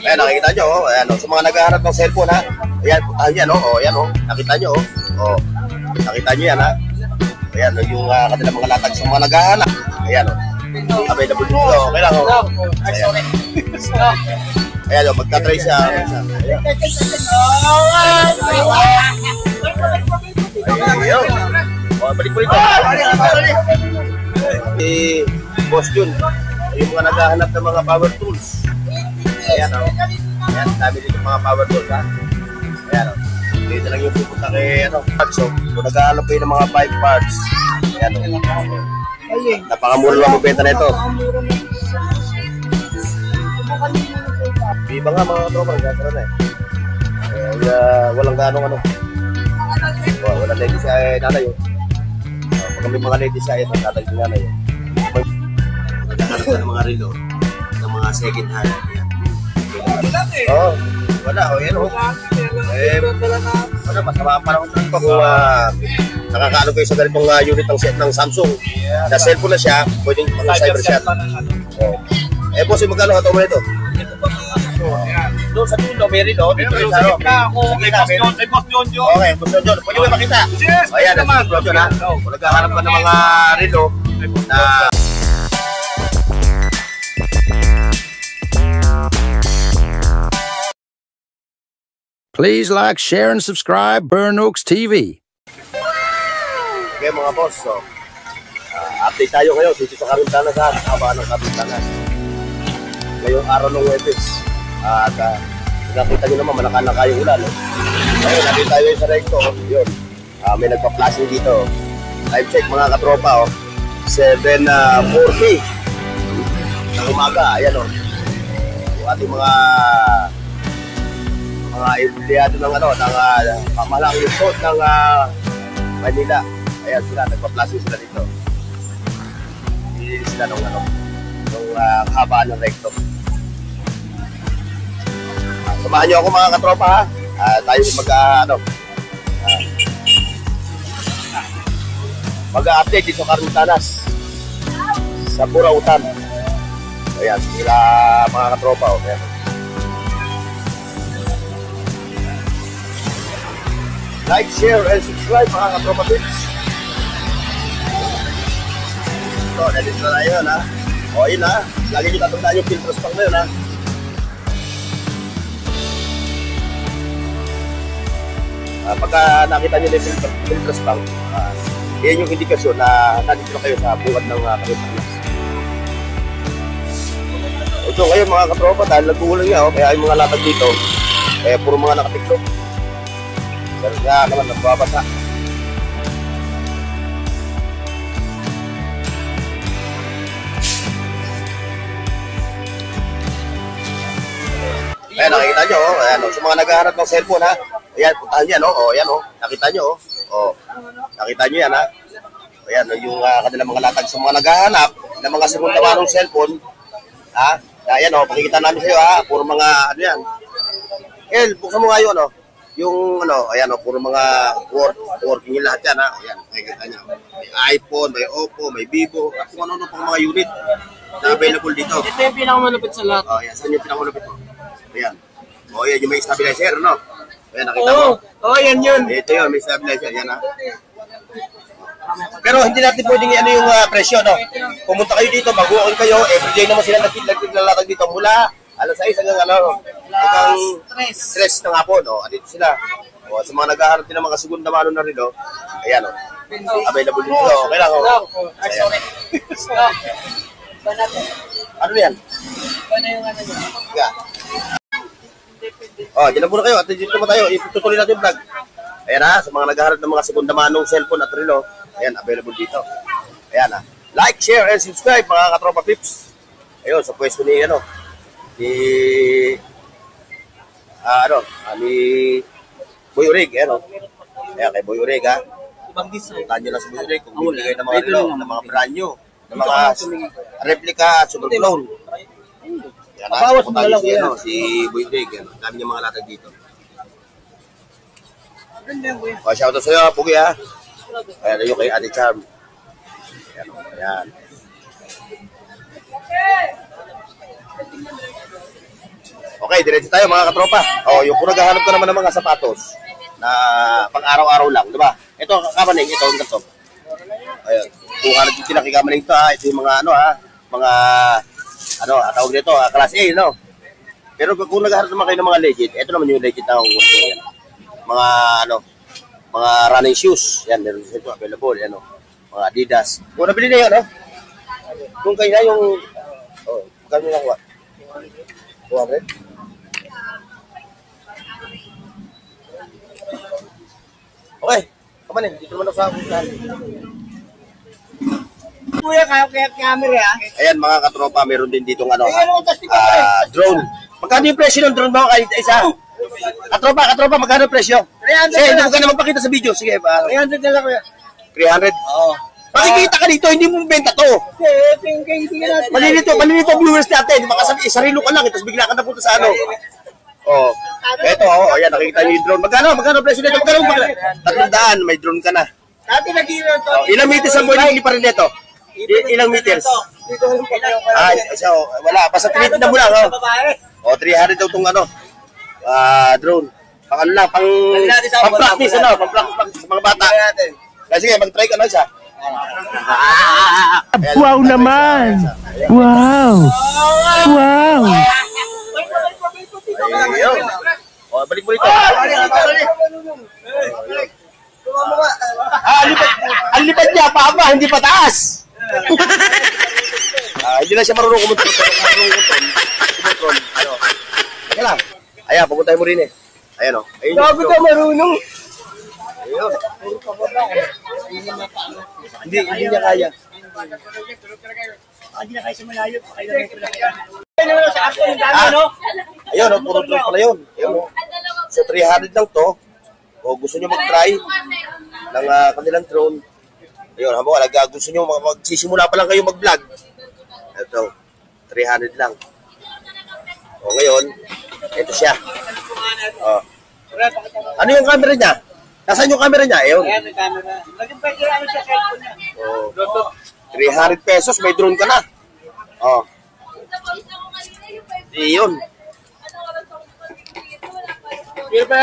Ayan, nakikita nyo, oh. Ayan, oh. Sa mga naghahanap ng cellphone, ha. Ayan, puntahan yan, oh. Oh, ayan, oh. Nakita nyo, oh. Oh. Nakita nyo yan, ha. Ayan, oh, yung kanilang mga latag sa mga naghahanap. Ayan, oh. Available dito. Okay lang, oh. Ayan. Ayan, oh. Magka-try siya. Ayan. Ayan. Oh, balik po ito. Boss Jun, yung mga naghahanap ng mga power tools. Ayan, o. Ayan, dami dito mga power tools, ha. Ayan, o. Dito lang yung pupunta kay, so, kung naghahanap kayo ng mga bike parts. Ayan, o. Napakamura lang magbenta na ito. Iba nga mga tropa, nagkakaroon na eh. Walang ganong ano. Walang lady siya nanay, o. Pag may mga lady siya, tatag yung nanay, o. Naghahanap na ng mga relo, ng mga second hand. Oo, wala. O, yan o. Wala, masama pa lang ito kung nakakaano kayo sa ganitong unit ng Samsung. Na cellphone na siya, pwedeng mga cyber shot. Eh, boss, magkano ito mo nito? Doon sa dulo, may relo. Dito rin sa ano. Kay Boss Jonjo. Okay, Boss Jonjo. Pwede mo makita. Ayan, Boss Jonjo na. Kung naghahanap ka ng mga relo na... Please like, share, and subscribe Burn Oaks TV. Okay mga boss, so, update tayo ngayon dito sa Carintanas, sa haba ng Carintanas. Ngayong araw ng Webes. At nakita nyo naman, malaka-laka yung ulan. Ngayon, natin tayo sa recto. Yun, may nagpa-flashing dito. Time check mga katropa, 7:40 ng umaga. Ayan o. Yung ating mga empleyado ng pamahalang lungsod ng Manila. Ayan sila, nagpa-flashing sila dito. Hindi sila nung haba ng recto. Samahan nyo ako mga katropa, ha. Tayo mag-update dito sa Carintanas sa Burautan. Ayan, sila mga katropa. Ayan. Like, share, and subscribe mga katropa tips. So, nandito na yun, ha. O, yun, ha. Lagi nyo tatandaan yung filtros pang na yun, ha. Pagka nakita nyo na yung filtros pang, yan yung indikasyon na nandito na kayo sa buwan ng Carintanas. So, ngayon mga katropa, dahil nag-uulan nga, kaya yung mga latag dito, puro mga nakatiklop. Pero nga naman, nagbabasa. Ayan, nakikita nyo, ayan, sa mga naghahanap ng cellphone, ha. Ayan, puntahan yan, ayan, nakita nyo, nakita nyo yan, ha. Ayan, yung kanilang mga latag sa mga naghahanap ng mga segunda manong cellphone, ha. Ayan, pakikita namin sa'yo, ha. Puro mga, ano yan. El, buksan mo nga yun, yung ayan puro mga working yung lahat yan, ha. Ayan, nakikita nyo. May iPhone, may Oppo, may Vivo, at kung ano pang mga unit na available dito. Ito yung pinakamalupit sa lahat. Ayan, saan yung pinakamalupit mo? Ayan. Ayan, yung may stabilizer, no? Ayan, nakita mo. Yan yun. Ito yun, may stabilizer, yan, ha. Pero hindi natin pwedeng yung presyo, no? Pumunta kayo dito, mag-walk-in kayo, everyday naman sila naglalatag dito mula alas 6 hanggang stress ng hapon, andito sila. Sa mga naghahanap din ng mga segunda mano na rin, ayan, available dito, okay lang, ayan. Ano yan? Ano yung ano nyo? Yeah. Diyan muna kayo, at dito naman tayo, itutuloy natin yung vlog. Ayan, ha, sa mga naghahanap ng mga segunda manong cellphone at relo, ayan, available dito. Ayan, ha. Like, share, and subscribe mga katropa pips. Ayun, sa pwesto ni, ni Boy Urig, ayan, ayan, kay Boy Urig, ha. Puntahan nyo lang sa Boy Urig kung bibigay ng mga relo, ng mga brand new, ng mga replica at super clone. Yan, puntahan nyo si Boy Urig, dami niya mga latag dito. Shoutout sa'yo, Pugi, ha. Ayan, yung kay Ate Charm. Ayan, ayan. Okay. Okay, diretso tayo mga katropa. Oh, yung kung naghahanap ka naman ng mga sapatos na pang araw-araw lang, di ba? Ito, kamaning, ito, ang ganito. Ayun, 250 lang kamaning ito ha. Ito yung mga ano ha, mga ano, tawag dito, class A, no? Pero kung naghahanap naman kayo ng mga legit, ito naman yung legit na gusto yan. Mga ano, mga running shoes. Yan, meron dito available, yan o. Mga Adidas. Kung nabili na yun, no? Kung kayo na yung, oh, kami lang ba? 200? Okay, kamanin, dito naman ako sa akin. Kuya, kaya camera ah. Ayan mga katropa, meron din ditong ano, drone. Magkano yung presyo ng drone mo kahit isa? Katropa, magkano yung presyo? 300 Sige, hindi mo ka na magpakita sa video. Sige, 300 na lang kuya. 300? Oo. Makikita ka dito, hindi mo benta to. Malilito viewers natin. Baka sabi, sarilo ka lang, tapos bigla ka napunta sa ano. Oh. Eto, ayan, nakikita niyo yung drone. Magkano presyo nito? Magkano? 300, may drone ka na. Dati nag-iwan to. Ilang meters ang buhay pa rin nito? Ilang meters? So, wala. Basta tinitinda mo lang. Oh, 300 daw itong ano, drone. Pang ano lang, pang-practice, ano, pang-practice sa mga bata. Sige, mag-try ka na isa. Wow naman! Wow! Wow! Ayun. Oh, balik mo dito. Ang lipad niya, papa, hindi pataas. Hindi na siya marunong kumontrol. Ano? Teka lang. Ayan, papuntahin mo rin eh. Ayan o. Bago ka marunong. Ayun. Hindi niya kaya. Hindi na kayo sa malayo. Ayun, puro drone pala yun. Ayun, so 300 lang to. O gusto nyo mag-try ng kanilang drone. Ayun, habo, gusto nyo magsisimula pa lang kayo mag-vlog. Ito, 300 lang. O ngayon, ito siya. O. Ano yung camera niya? Nasaan yung camera niya? Ayun. Ayan, may camera. Nag-pwede namin sa cellphone niya. O. 300 pesos, may drone ka na. O. Iyon. $300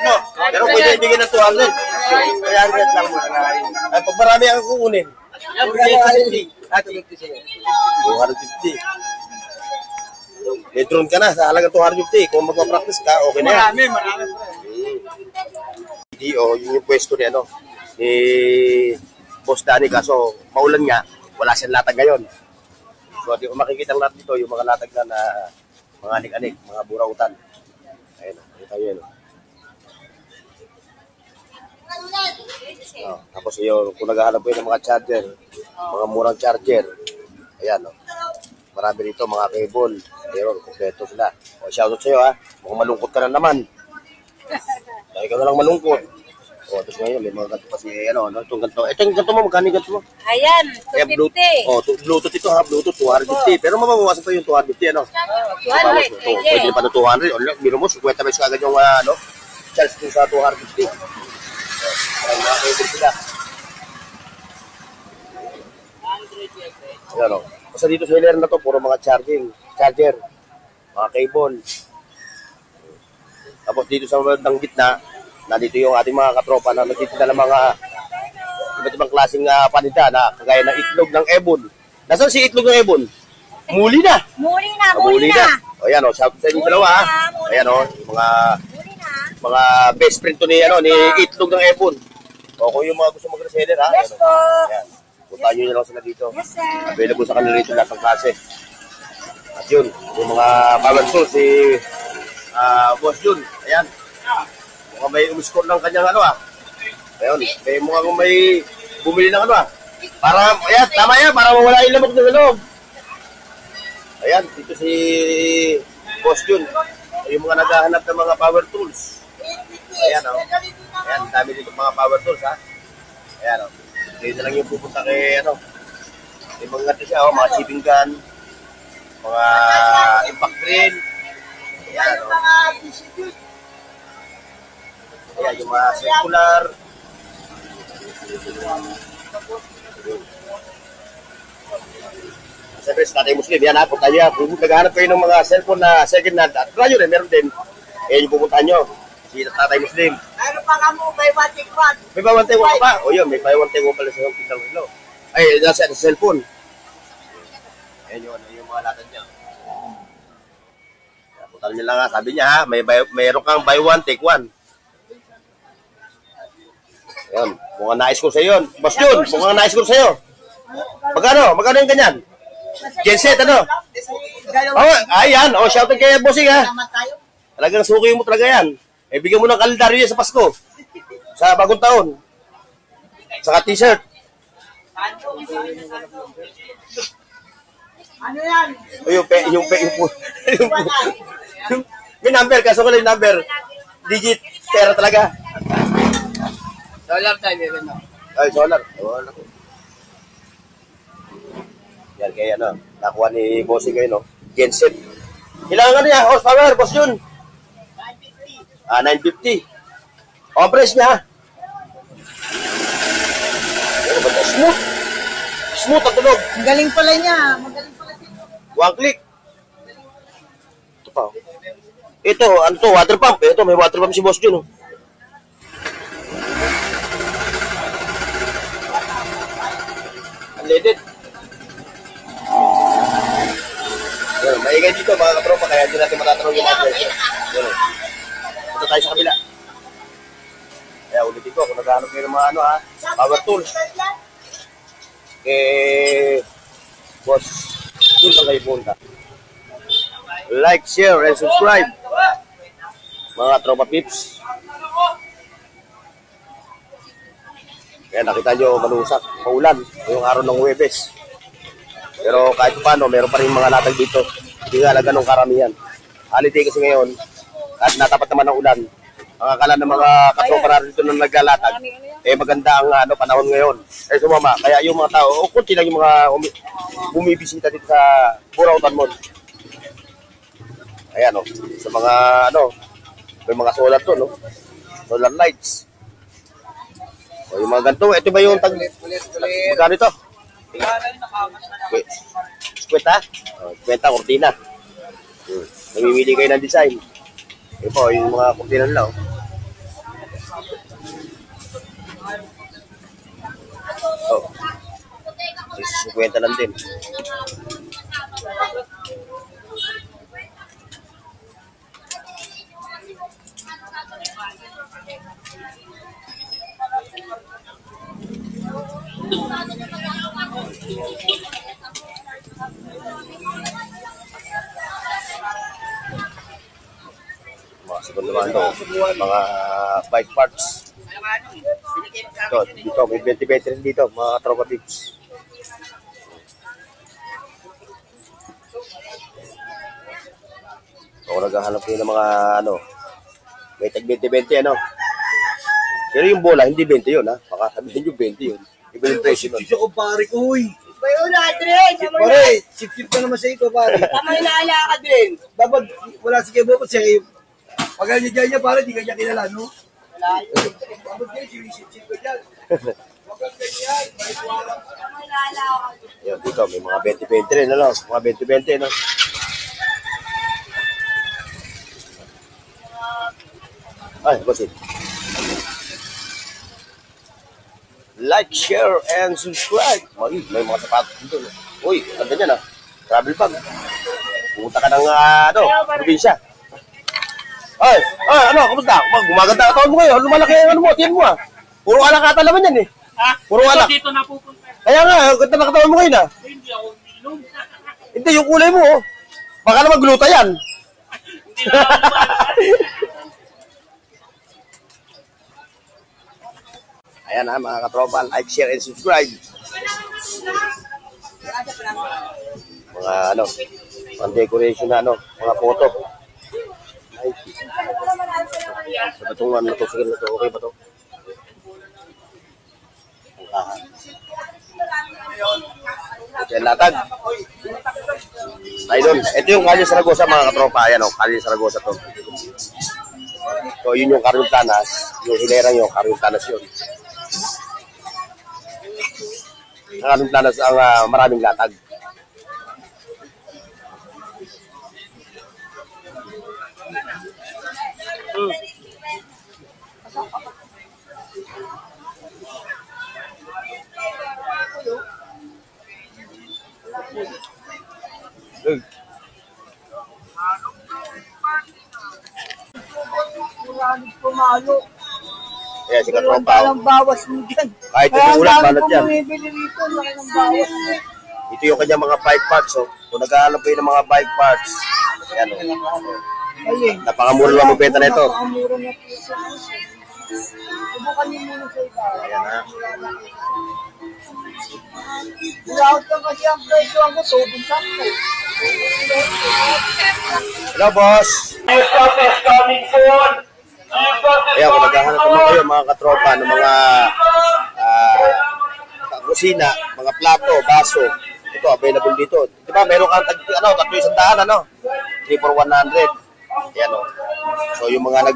no? Pero pwede ibigay ng 200. 300 lang mo. Ay, pag marami ang kukunin. 250. May drone ka na sa halagang 250. Kung magpa-practice ka, okay na yan. Marami. Hindi, yun yung pwesto ni ano, ni Boss Danny, kaso maulan nga, wala siyang latag ngayon. So, di ko makikita ang lahat dito, yung mga latag na mga anik-anik, mga burautan. Ayun, nakita nyo yun. Tapos yun, kung naghahanap kayo ng mga charger, mga murang charger, ayan, marami dito, mga cable, ayun, kompleto sila. Shoutout sa'yo ha, mukhang malungkot ka na naman. Dahil ka na lang malungkot. Tapos ngayon, may mga ganito pa si, itong ganito. Ito yung ganito mo, magkano yung ganito mo? Ayan, 250. Bluetooth ito ha, Bluetooth, 250. Pero mamawasan pa yung 250, ano? 200. Pwede pa na 200. Biro mo, 50 pesos agad yung, charge ko sa 250. Parang mga cable sila. Ayan o. Basta dito sa hilir na to, puro mga charger, mga cable. Tapos dito sa bandang gitna, nandito yung ating mga katropa na nagtitinda ng mga iba't ibang klaseng paninda na kagaya ng itlog ng ebon. Nasaan si itlog ng ebon? Muli na! Muli na. O yan o, shout sa inyo dalawa ha. Ayan o, mga best friend to ni itlog ng ebon. O kung yung mga gusto mag-reseller ha. Yes po. Ayan, puntahan nyo na lang sila dito. Yes, sir. Available sa kanila rito lahat ng klase. At yun, yung mga power tools, si Boss Jun, ayan. Mukhang may umiscore ng kanyang Ayun, mukhang may bumili ng Para, ayan, tama yan, para mawala yung lamok ng loob. Ayan, dito si Boss Jun. Yung mga naghahanap ng mga power tools. Ayan, Ayan, dami dito mga power tools, ha. Ayan, dito lang yung pupunta kay, may mga siya, mga chipping gun, mga impact drill. Ayan, Ayan, yung mga circular. Siyempre, sa Tatay Muslim, yan ha, punta niya. Kung naghahanap kayo ng mga cellphone na second hand, at radyo rin, meron din. Eh, yung pupuntahan nyo, si Tatay Muslim. Ano pa ka mo, may batik one. May buy one take one pa? O yun, may buy one take one pala sa Pindang Rilo. Ay, nasa cellphone. Ayan yung mga latag niya. Puntahan niyo lang ha, sabi niya ha, mayroon kang buy one take one. Ayan, mukhang nais ko sa'yo yun. Boss Jun, mukhang nais ko sa'yo. Magkano? Magkano yung ganyan? Genset, ano? Oh, ayan. Oh, shout out kay Bossing, ha? Talagang suki mo talaga yan. Eh, bigyan mo ng kalendaryo yan sa Pasko. Sa bagong taon. Saka t-shirt. Ano yan? O, may number, kaso ko lang yung number. Digit, pera talaga. Dollar tayo, meron na. Ay, solar. Wala ko. Yan, kaya ano, nakuha ni Bossing kayo, no? Genset. Ilang ano yan? Horsepower, Boss Jun? 950. Ah, 950. O, press niya. Ano ba ito? Smooth. Smooth ang tunog. Ang galing pala niya. Magaling pala siya. One click. Ito pa. Ito, ano to? Water pump. Ito, may water pump si Boss Jun, oh. Unleaded. Yan, maingay dito mga katropa, kaya hindi natin matatanong yung mga presyo. Yan, ito tayo sa kabila. Kaya ulitin ko, kung naghahanap kayo ng mga ano ha, power tools. Boss, doon lang kayo punta. Like, share, and subscribe. Mga tropa pips. Kaya nakita nyo malusak, maulan, ngayong araw ng Huwebes. Pero kahit paano, meron pa rin mga latag dito. Hindi nga lang ganong karamihan. Holiday kasi ngayon, at natapat naman ng ulan. Ang akala ng mga katropa na dito na naglalatag, eh maganda ang panahon ngayon. Eh sumama, kaya yung mga tao, o kunti lang yung mga bumibisita dito sa Burautan Mall. Ayan o, sa mga may mga solar to, no? Solar lights. O yung mga ganito, ito ba yung magkano ito? Kwenta? Kwenta, kortina. Namimili kayo ng design. Ito po, yung mga kortina nila. Oh. 50 lang din. Mga segundo naman ito, mga bike parts. Ito, dito, may 20-20 rin dito, mga tropa tips. Kung naghahanap kayo ng mga may tag 20-20 Pero yung bola, hindi 20 yun ha. Baka sabihin yung 20 yun. Iba yung presyo nun. Sisi ko pare ko, uy. Bayo na, Adrian. Pare, sip-sip ka naman sa ito, pare. Kamay na ala ka din. Dapat, wala si Kebo, siya kayo. Pag niya pare, di ka niya kilala, no? Wala. Dapat kayo, sip-sip ka dyan. Dapat kayo yan. Kamay na ala ka. Yan, dito, may mga 20-20 rin, Mga 20-20, Ay, boss it. Like, share, and subscribe. May mga sapatos dito. Uy, ganda niyan Travel bag. Pumunta ka ng, probinsya. Ay, kamusta? Gumaganda ka taon mo ngayon. Lumalaki ang tiyan mo Puro alak ata naman yan Puro alak. Dito na pupunta. Kaya nga, ganda na katawan mo ngayon Hindi ako minum. Hindi, yung kulay mo Baka naman gluta yan. Hindi na ako Ayan mga katropa, like, share, and subscribe. Mga pang decoration na mga photo. Ay, itong ito, sige na ito, okay ba ito? Ito yung latag. Ay doon, ito yung Calle Saragosa mga katropa, ayan Calle Saragosa to. So yun yung Carmen Planas, Yung hilerang yun, Caruntanas yun. Ang Caruntanas ang maraming latag. Pumalo. Ayan, si Dalawang Katropa. talang bawas mo dyan. Kahit Kaya yung ulat, ang dami balat yan. bumibili rito, laki ng bawas mo. Ito yung kanyang mga bike parts. So, kung naghahanap kayo ng mga bike parts, ayan o. Ayun. Napakamura lang magbenta na ito. Napakamura na po ito. Subukan niyo muna sa iba. Ayan ha. Lahat lang kasi ang presyo ang gusto, dun sa ako. Hello, boss. Ayan, kung naghahanap naman kayo mga katropa ng mga kusina, mga plato, baso, ito, available dito. Di ba, meron kang tatlo isang daan, 3 for 100. Ayan o. So, yung mga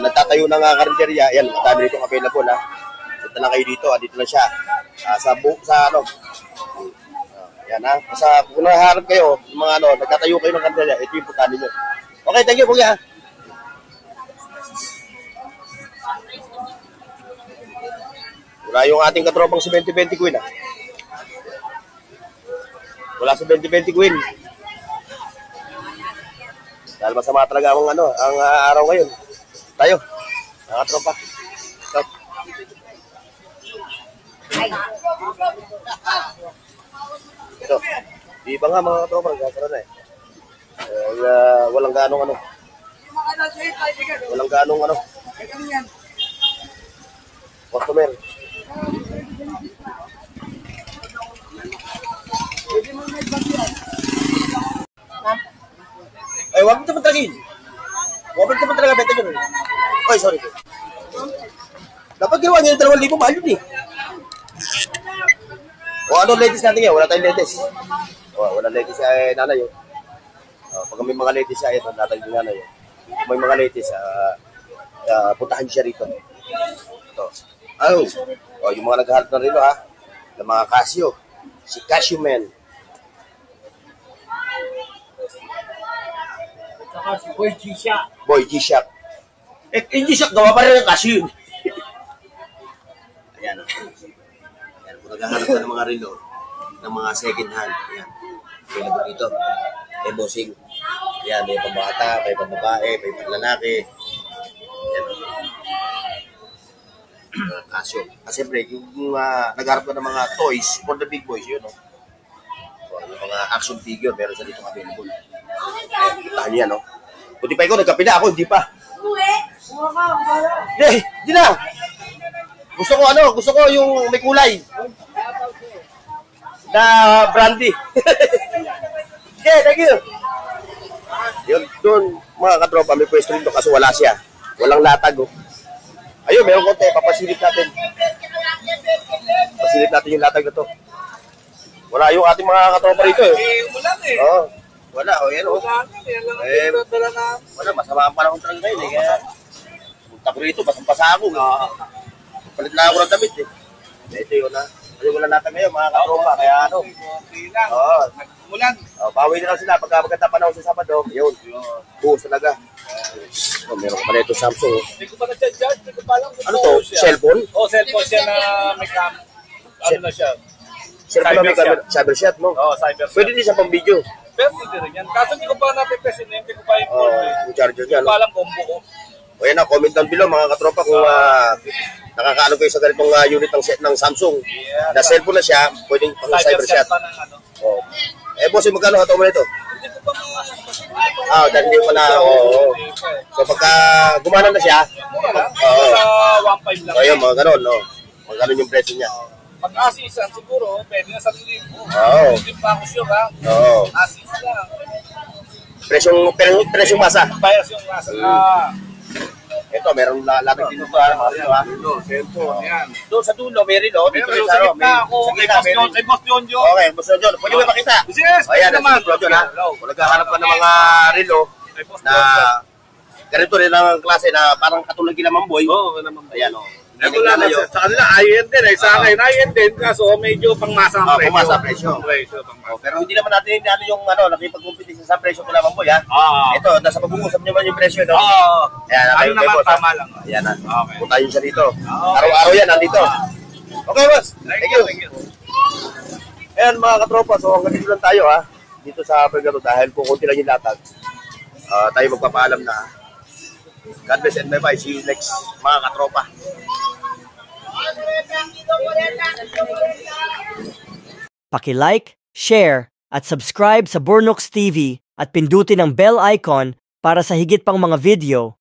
nagtatayo ng karinderya, ayan, madami dito available, ha. Punta lang kayo dito, dito lang siya. Ayan, ha. Kung naharap kayo, yung mga nagtatayo kayo ng karinderya, ito yung punta ninyo. Okay, thank you, Kuya. Wala yung ating katropang si 2020 Queen, ha. Wala sa 2020 Queen. Dahil masama talaga ang araw ngayon. Tayo, mga katropa. Stop. Ito. Di ba nga mga katropa, nagkakaroon na eh. Walang ganong Walang ganong customer. Ay, wag mo naman talagin. Wag mo naman talaga benta yun. Oy, sorry. Dapat ginawa niyo ng 2,000, mahal yun eh. O ano ladies natin yan? Wala tayong ladies. O, wala ladies ay nanay yun. Pag may mga ladies ay ito, natay yung nanay yun. Kung may mga ladies, puntahan siya rito. Ito. O, yung mga naghahanap na rito ha. Ng mga Casio. Si Casio Man. Saka si Boy G-Shock. Boy G-Shock. Yung G-Shock, gawa pa rin ng Casio yun. Ayan o. Ayan, kung naghahanap ka ng mga relo, ng mga second hand, ayan. Available dito. May bossing. Ayan, may pambata, may pambabae, may panlalaki. Ayan o. Casio. Kasi siyempre, yung nagharap ka ng mga toys for the big boys, yun, no? So, yung mga action figure, meron sa dito available. Tahan yan, no? Buti pa ikaw, nagkape na ako, hindi pa. Hindi na. Gusto ko yung may kulay. Na brandy. Okay, thank you. Yun, doon, mga katropa, may pwesto rin doon kasi wala siya. Walang latag, oh. Ayun, meron konti. Papasilip natin. Pasilip natin yung latag na to. Wala yung ating mga katropa rito eh. Ulan eh. Oo. Wala. O, yan o. Wala, masama ang panahon talaga ngayon eh. Kaya, punta ko rito, basang-basa ako. Palit na ako ng damit eh. Ito yun ha. Kasi wala natin ngayon mga katropa. Kaya ano. Oo. Ulan. Bawi na lang sila. Pagka maganda panahon sa Sabado, yun. Buhos talaga. Meron ko pa na ito Samsung. Hindi ko pa na-charge. Hindi ko pa alam. Ano to? Cellphone? Oo, cellphone siya na may cam. Ano na siya? Cellphone na may camera. Cyber shot, no? Oo, cyber. Pwede din sa pang-video. Pero hindi rin yan. Kaso hindi ko pa natin-test yun. Hindi ko pa Oo, yung charger niya, Hindi ko no? alam kung buo. O yan na, comment down below mga katropa kung nakakaano kayo sa ganitong unit ng Samsung. Na cellphone na siya, pwedeng pang cyber shot. pa ng ano. Oh. Boss, magkano hataw mo na ito? Hindi ko pa Dahil hindi pa na, oo. So pagka gumana na siya, sa 1.5 lang. ayun, mga ganon, no? Mga ganon yung presyo niya. Pag asisan, siguro, pwede na 1,000. Oo. Hindi pa ako sure, ha? Oo. Asis lang. Presyong masa. Bias yung nasa. Ito, meron latag dito pa, mga rilo, ha? Cellphone, yan. Doon sa dulo, may rilo. Dito Pero rin sa sa gitna ako, kay Boss Jonjo. Okay, Boss John. Pwede mo makita? Yes, Ayan, naman. Boss John, ha? Kung nagkahanap ka ng mga rilo Kay Boss na Jonjo. ganito rin ang klase na parang katulad kila Mamboy. Oo, naman. Ayan, oh. Ito lang kasi sa kanila, high-end din eh. Sa akin, high-end din. Kaso medyo pangmasa ang presyo. Pangmasa presyo. Pangmasa. Pero hindi naman natin ano yung nakipag-competition sa presyo kila Mamboy, ha? Oo. Ito, nasa pag-uusap naman yung presyo, no? Oo. Ayan, Ano kayo, naman, boss, tama ha? lang. Ayan, ha? Okay. Puntahin siya dito. Araw-araw yan, nandito. Okay, boss. Thank you. Ayan, mga katropa, so hanggang dito lang tayo, ha? Dito sa Pergato, dahil kukunti lang yung latag. Tayo magpapaalam na. God bless and bye-bye. See you next, mga katropa. Paki-like, share, at subscribe sa Burnooks TV at pindutin ang bell icon para sa higit pang mga video